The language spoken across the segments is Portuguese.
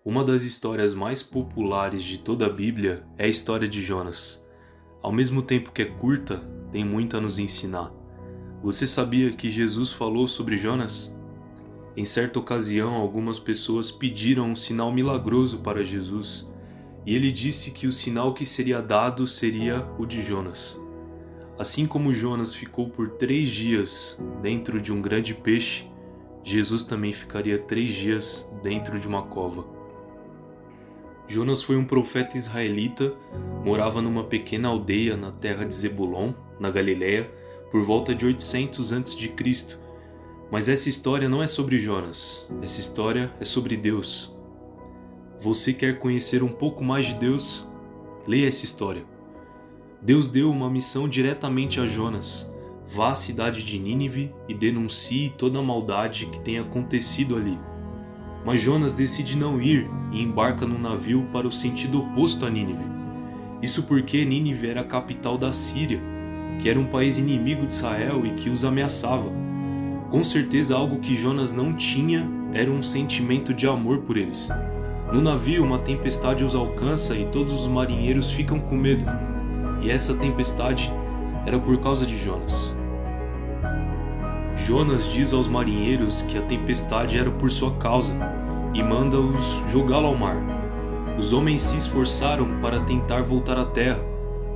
Uma das histórias mais populares de toda a Bíblia é a história de Jonas. Ao mesmo tempo que é curta, tem muito a nos ensinar. Você sabia que Jesus falou sobre Jonas? Em certa ocasião, algumas pessoas pediram um sinal milagroso para Jesus, e ele disse que o sinal que seria dado seria o de Jonas. Assim como Jonas ficou por 3 dias dentro de um grande peixe, Jesus também ficaria 3 dias dentro de uma cova. Jonas foi um profeta israelita, morava numa pequena aldeia na terra de Zebulon, na Galileia, por volta de 800 a.C. Mas essa história não é sobre Jonas, essa história é sobre Deus. Você quer conhecer um pouco mais de Deus? Leia essa história. Deus deu uma missão diretamente a Jonas. Vá à cidade de Nínive e denuncie toda a maldade que tem acontecido ali. Mas Jonas decide não ir e embarca num navio para o sentido oposto a Nínive. Isso porque Nínive era a capital da Síria, que era um país inimigo de Israel e que os ameaçava. Com certeza algo que Jonas não tinha era um sentimento de amor por eles. No navio, uma tempestade os alcança e todos os marinheiros ficam com medo. E essa tempestade era por causa de Jonas. Jonas diz aos marinheiros que a tempestade era por sua causa e manda-os jogá-lo ao mar. Os homens se esforçaram para tentar voltar à terra,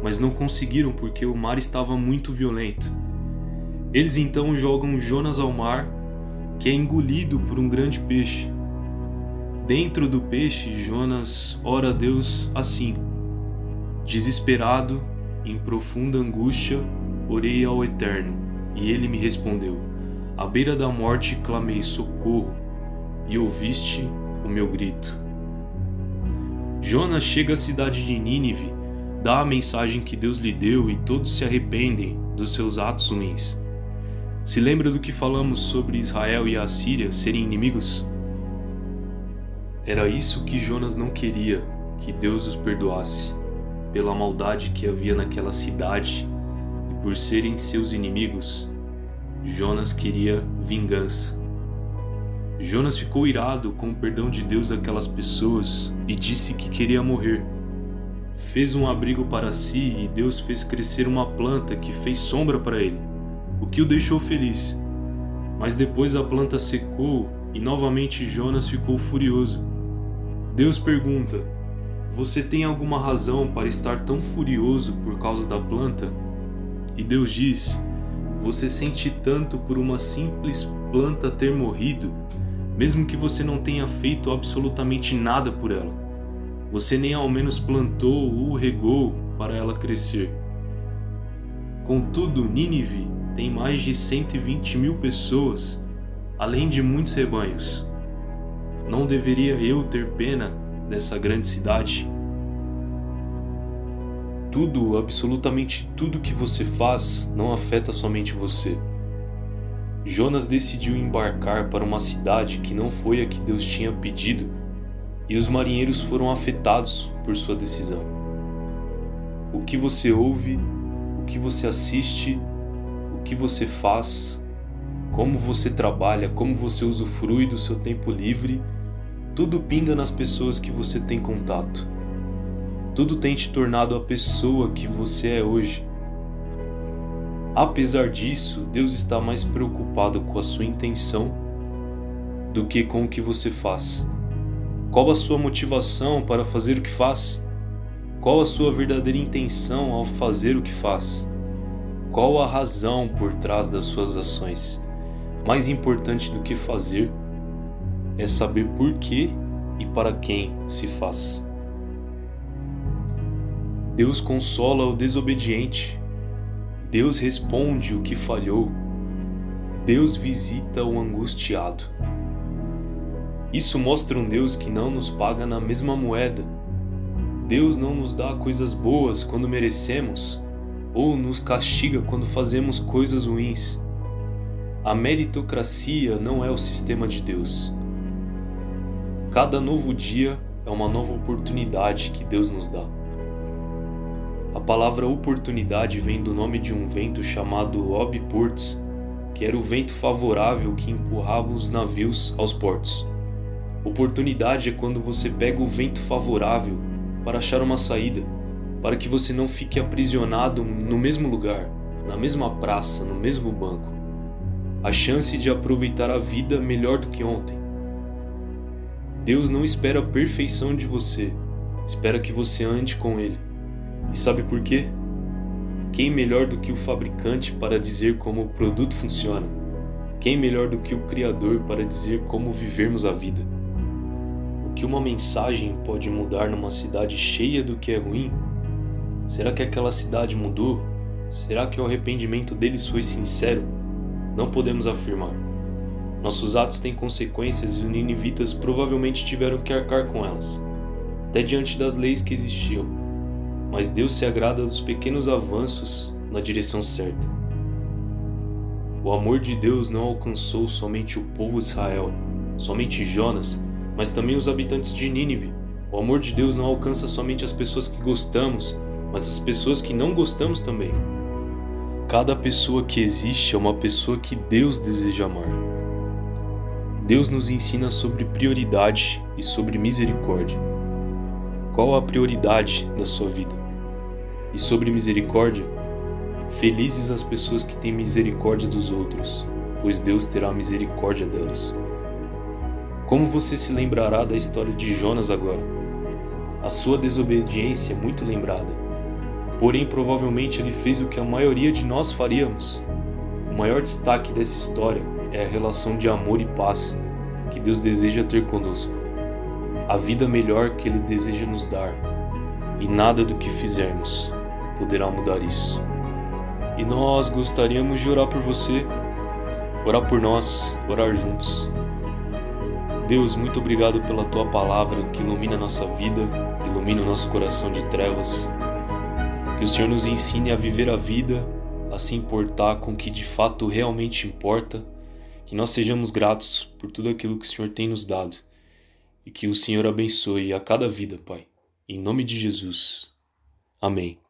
mas não conseguiram porque o mar estava muito violento. Eles então jogam Jonas ao mar, que é engolido por um grande peixe. Dentro do peixe, Jonas ora a Deus assim: desesperado, em profunda angústia, orei ao Eterno, e ele me respondeu. À beira da morte clamei socorro, e ouviste o meu grito. Jonas chega à cidade de Nínive, dá a mensagem que Deus lhe deu e todos se arrependem dos seus atos ruins. Se lembra do que falamos sobre Israel e a Síria serem inimigos? Era isso que Jonas não queria, que Deus os perdoasse, pela maldade que havia naquela cidade e por serem seus inimigos. Jonas queria vingança. Jonas ficou irado com o perdão de Deus àquelas pessoas e disse que queria morrer. Fez um abrigo para si e Deus fez crescer uma planta que fez sombra para ele, o que o deixou feliz. Mas depois a planta secou e novamente Jonas ficou furioso. Deus pergunta: você tem alguma razão para estar tão furioso por causa da planta? E Deus diz: você sente tanto por uma simples planta ter morrido, mesmo que você não tenha feito absolutamente nada por ela. Você nem ao menos plantou ou regou para ela crescer. Contudo, Nínive tem mais de 120.000 pessoas, além de muitos rebanhos. Não deveria eu ter pena dessa grande cidade? Tudo, absolutamente tudo que você faz não afeta somente você. Jonas decidiu embarcar para uma cidade que não foi a que Deus tinha pedido, e os marinheiros foram afetados por sua decisão. O que você ouve, o que você assiste, o que você faz, como você trabalha, como você usufrui do seu tempo livre, tudo pinga nas pessoas que você tem contato. Tudo tem te tornado a pessoa que você é hoje. Apesar disso, Deus está mais preocupado com a sua intenção do que com o que você faz. Qual a sua motivação para fazer o que faz? Qual a sua verdadeira intenção ao fazer o que faz? Qual a razão por trás das suas ações? Mais importante do que fazer é saber por que e para quem se faz. Deus consola o desobediente. Deus responde o que falhou. Deus visita o angustiado. Isso mostra um Deus que não nos paga na mesma moeda. Deus não nos dá coisas boas quando merecemos, ou nos castiga quando fazemos coisas ruins. A meritocracia não é o sistema de Deus. Cada novo dia é uma nova oportunidade que Deus nos dá. A palavra oportunidade vem do nome de um vento chamado Ob Portus, que era o vento favorável que empurrava os navios aos portos. Oportunidade é quando você pega o vento favorável para achar uma saída, para que você não fique aprisionado no mesmo lugar, na mesma praça, no mesmo banco. A chance de aproveitar a vida melhor do que ontem. Deus não espera a perfeição de você, espera que você ande com Ele. E sabe por quê? Quem melhor do que o fabricante para dizer como o produto funciona? Quem melhor do que o Criador para dizer como vivermos a vida? O que uma mensagem pode mudar numa cidade cheia do que é ruim? Será que aquela cidade mudou? Será que o arrependimento deles foi sincero? Não podemos afirmar. Nossos atos têm consequências e os ninivitas provavelmente tiveram que arcar com elas, até diante das leis que existiam. Mas Deus se agrada dos pequenos avanços na direção certa. O amor de Deus não alcançou somente o povo de Israel, somente Jonas, mas também os habitantes de Nínive. O amor de Deus não alcança somente as pessoas que gostamos, mas as pessoas que não gostamos também. Cada pessoa que existe é uma pessoa que Deus deseja amar. Deus nos ensina sobre prioridade e sobre misericórdia. Qual a prioridade da sua vida? E sobre misericórdia? Felizes as pessoas que têm misericórdia dos outros, pois Deus terá misericórdia delas. Como você se lembrará da história de Jonas agora? A sua desobediência é muito lembrada. Porém, provavelmente ele fez o que a maioria de nós faríamos. O maior destaque dessa história é a relação de amor e paz que Deus deseja ter conosco. A vida melhor que Ele deseja nos dar. E nada do que fizermos poderá mudar isso. E nós gostaríamos de orar por você, orar por nós, orar juntos. Deus, muito obrigado pela Tua palavra que ilumina a nossa vida, ilumina o nosso coração de trevas. Que o Senhor nos ensine a viver a vida, a se importar com o que de fato realmente importa, que nós sejamos gratos por tudo aquilo que o Senhor tem nos dado e que o Senhor abençoe a cada vida, Pai. Em nome de Jesus. Amém.